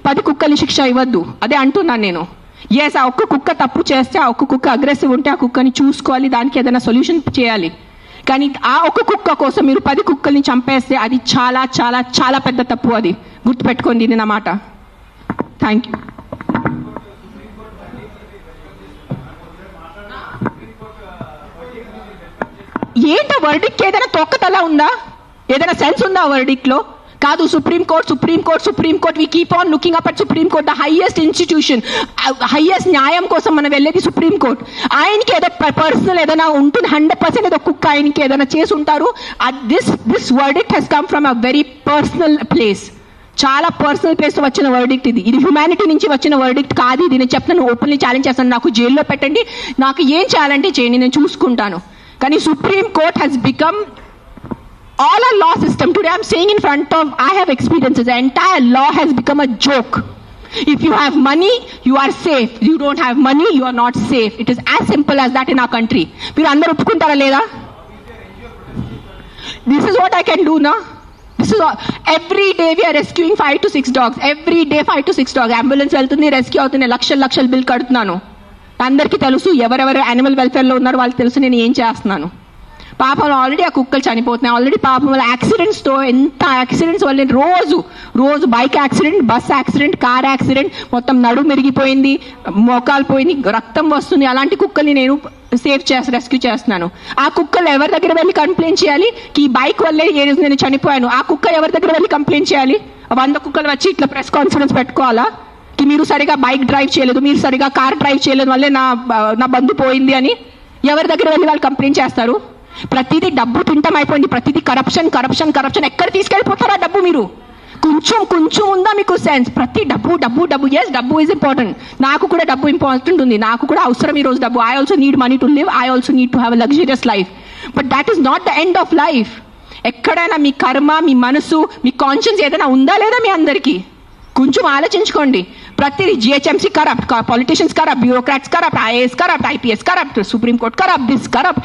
10 కుక్కల్ని శిక్ష ఇవ్వద్దు, అదే అంటున్నాను నేను. ఎస్, ఆ ఒక్క కుక్క తప్పు చేస్తే, ఆ ఒక్క కుక్క అగ్రెసివ్ ఉంటే ఆ కుక్కని చూసుకోవాలి, దానికి ఏదైనా సొల్యూషన్ చేయాలి. కానీ ఆ ఒక్క కుక్క కోసం మీరు 10 కుక్కల్ని చంపేస్తే అది చాలా చాలా చాలా పెద్ద తప్పు. అది గుర్తుపెట్టుకోండి, ఇది నా మాట. Thank you. ఏంటో వర్డిక్ట్ ఏదైనా తొక్కతలా ఉందా? ఏదైనా సెన్స్ ఉందా వర్డిక్ట్ లో? కాదు, supreme court we keep on looking up at supreme court, the highest institution, highest న్యాయం కోసం మనం వెళ్ళేది సుప్రీంకోర్ట్. ఆయనకి ఏదో పర్సనల్ ఏదైనా ఉంటుంది, 100% ఏదో కుక్క ఆయనకి ఏదైనా చేసి ఉంటారు. This verdict has come from a very personal place, చాలా పర్సనల్ ప్లేస్ వచ్చిన వర్డిక్ట్ ఇది. ఇది హ్యుమానిటీ నుంచి వచ్చిన వర్డిక్ట్ కాదు. ఇది నేను చెప్తాను, ఓపెన్లీ ఛాలెంజ్ చేస్తాను. నాకు జైల్లో పెట్టండి, నాకు ఏం చేయాలంటే చేయండి, నేను చూసుకుంటాను. కానీ supreme court has become all our law system. Today I'm saying in front of, I have experiences, the entire law has become a joke. If you have money, you are safe. You don't have money, you are not safe. It is as simple as that in our country. మీరు అందరూ ఒప్పుకుంటారా లేదా? This is what I can do now. This is all. Every day we are rescuing 5 to 6 dogs. Every day 5 to 6 dogs. Ambulance వెళ్తుంది, rescue అవుతుంది, లక్షల bill కడుతున్నాను. అందరికీ తెలుసు, ఎవరెవరు యానిమల్ వెల్ఫేర్లో ఉన్నారో వాళ్ళకి తెలుసు నేను ఏం చేస్తున్నాను. పాపం ఆల్రెడీ ఆ కుక్కలు చనిపోతున్నాయి. ఆల్రెడీ పాపం వాళ్ళ యాక్సిడెంట్స్తో, ఎంత యాక్సిడెంట్స్ వల్ల రోజు bike accident, bus accident, car accident, మొత్తం నడుము మెరిగిపోయింది, మోకాలు పోయింది, రక్తం వస్తుంది. అలాంటి కుక్కల్ని నేను రెస్క్యూ చేస్తున్నాను. ఆ కుక్కలు ఎవరి దగ్గర వెళ్ళి కంప్లైంట్ చేయాలి? ఈ బైక్ వల్లే ఏ రోజు నేను చనిపోయాను. ఆ కుక్క ఎవరి దగ్గర వెళ్ళి కంప్లైంట్ చేయాలి? 100 కుక్కలు వచ్చి ఇట్లా ప్రెస్ కాన్ఫరెన్స్ పెట్టుకోవాలా? మీరు సరిగా బైక్ డ్రైవ్ చేయలేదు, మీరు సరిగా కార్ డ్రైవ్ చేయలేదు వల్లే నా బంధు పోయింది అని ఎవరి దగ్గర వెళ్ళి వాళ్ళు కంప్లైంట్ చేస్తారు? ప్రతిదీ డబ్బు తింటం అయిపోయింది, ప్రతిదీ కరప్షన్. ఎక్కడ తీసుకెళ్ళిపోతారా డబ్బు? మీరు కొంచెం ఉందా మీకు సెన్స్? ప్రతి డబ్బు. ఎస్, డబ్బు ఈజ్ ఇంపార్టెంట్. నాకు కూడా డబ్బు ఇంపార్టెంట్ ఉంది, నాకు కూడా అవసరం ఈరోజు డబ్బు. I also need money to live, I also need to have a luxurious life. But that is not the end of life. ఎక్కడైనా మీ కర్మ, మీ మనసు, మీ కాన్షియన్స్ ఏదైనా ఉందా లేదా మీ అందరికీ? కొంచెం ఆలోచించుకోండి. ప్రతిదీ GHMC corrupt, politicians corrupt, bureaucrats corrupt, IAS corrupt, IPS corrupt, supreme court corrupt, this corrupt.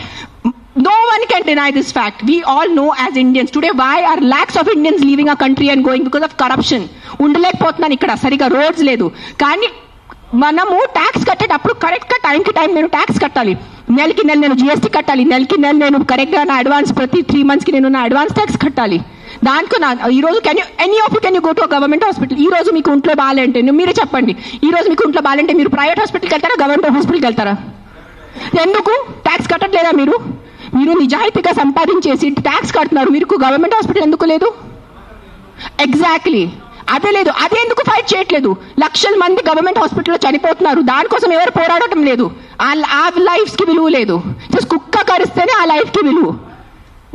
No one can deny this fact. We all know as Indians today why are lakhs of Indians leaving our country and going because of corruption. ఉండలేకపోతున్నాను ఇక్కడ, సరిగా roads లేదు. కానీ మనము tax కట్టేటప్పుడు కరెక్ట్గా టైంకి time నేను tax కట్టాలి. నెలకి నెల నేను జిఎస్టీ కట్టాలి, నెలకి నెల నేను కరెక్ట్గా నా అడ్వాన్స్, ప్రతి 3 monthsకి నేను నా అడ్వాన్స్ ట్యాక్స్ కట్టాలి. దానికి ఈరోజు can you go to government hospital? ఈ రోజు మీకు ఒంట్లో బాగాలంటే మీరే చెప్పండి, ఈ రోజు మీకు ఒంట్లో బాగాలంటే మీరు ప్రైవేట్ హాస్పిటల్కి వెళ్తారా, గవర్నమెంట్ హాస్పిటల్కి వెళ్తారా? ఎందుకు ట్యాక్స్ కట్టట్లేదా మీరు? మీరు నిజాయితీగా సంపాదించేసి ట్యాక్స్ కడుతున్నారు, మీరు గవర్నమెంట్ హాస్పిటల్ ఎందుకు లేదు? ఎగ్జాక్ట్లీ అదే లేదు. అదే ఎందుకు ఫైట్ చేయట్లేదు? లక్షల మంది గవర్నమెంట్ హాస్పిటల్లో చనిపోతున్నారు, దానికోసం ఎవరు పోరాడటం లేదు. ఆ లైఫ్స్కి విలువ లేదు. జస్ట్ కుక్క కరిస్తేనే ఆ లైఫ్కి విలువ.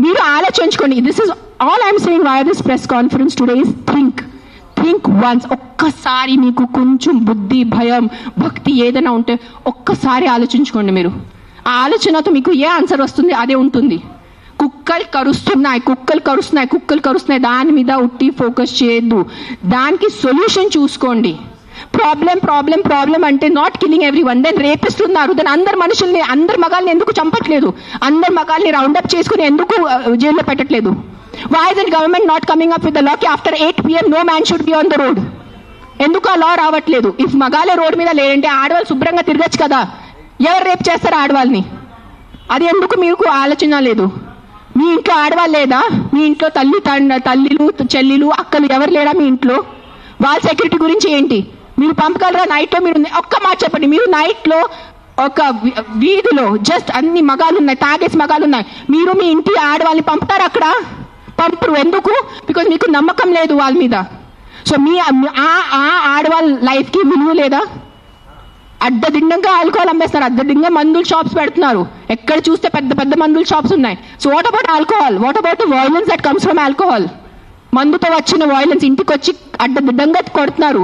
మీరు ఆలోచించుకోండి. This is all I'm saying why this press conference today is think once. ఒక్కసారి మీకు కొంచెం బుద్ధి, భయం, భక్తి ఏదైనా ఉంటే ఒక్కసారి ఆలోచించుకోండి. మీరు ఆ ఆలోచనతో మీకు ఏ ఆన్సర్ వస్తుంది అదే ఉంటుంది. కుక్కలు కరుస్తున్నాయి, దాని మీద ఉట్టి ఫోకస్ చేయొద్దు, దానికి సొల్యూషన్ చూసుకోండి. ప్రాబ్లం అంటే not killing everyone. Then రేపిస్తున్నారు, దెన్ అందరు మనుషుల్ని, అందరు మగాల్ని ఎందుకు చంపట్లేదు? అందరు మగాల్ని రౌండప్ చేసుకుని ఎందుకు జైల్లో పెట్టట్లేదు? Why is the government not coming up with the law కి after 8 PM no man should be on the road? ఎందుకు ఆ లా రావట్లేదు? ఇఫ్ మగాలే రోడ్ మీద లేదంటే ఆడవాళ్ళు శుభ్రంగా తిరగచ్చు కదా. ఎవరు రేపు చేస్తారు ఆడవాళ్ళని? అది ఎందుకు మీకు ఆలోచన లేదు? మీ ఇంట్లో ఆడవాళ్ళు లేదా? మీ ఇంట్లో తల్లిలు, చెల్లిలు, అక్కలు ఎవరు లేరా మీ ఇంట్లో? వాళ్ళ సెక్యూరిటీ గురించి ఏంటి? మీరు పంపగలరా నైట్లో? మీరు ఒక్క మాట చెప్పండి, మీరు నైట్లో ఒక వీధిలో జస్ట్ అన్ని మగాలు ఉన్నాయి, తాగేసి మగాలు ఉన్నాయి, మీరు మీ ఇంటి ఆడవాళ్ళని పంపుతారు? అక్కడ పంపరు. ఎందుకు? బికాజ్ మీకు నమ్మకం లేదు వాళ్ళ మీద. సో మీ ఆడవాళ్ళ లైఫ్కి విలువ లేదా? అడ్డదిడ్డంగా ఆల్కహాల్ అమ్మేస్తారు, అడ్డదిడ్డంగా మందుల షాప్స్ పెడుతున్నారు. ఎక్కడ చూస్తే పెద్ద మందుల షాప్స్ ఉన్నాయి. So what about alcohol? What about the violence that comes from alcohol? మందుతో వచ్చిన వయలెన్స్ ఇంటికి వచ్చి అడ్డదిడ్డంగా కొడుతున్నారు.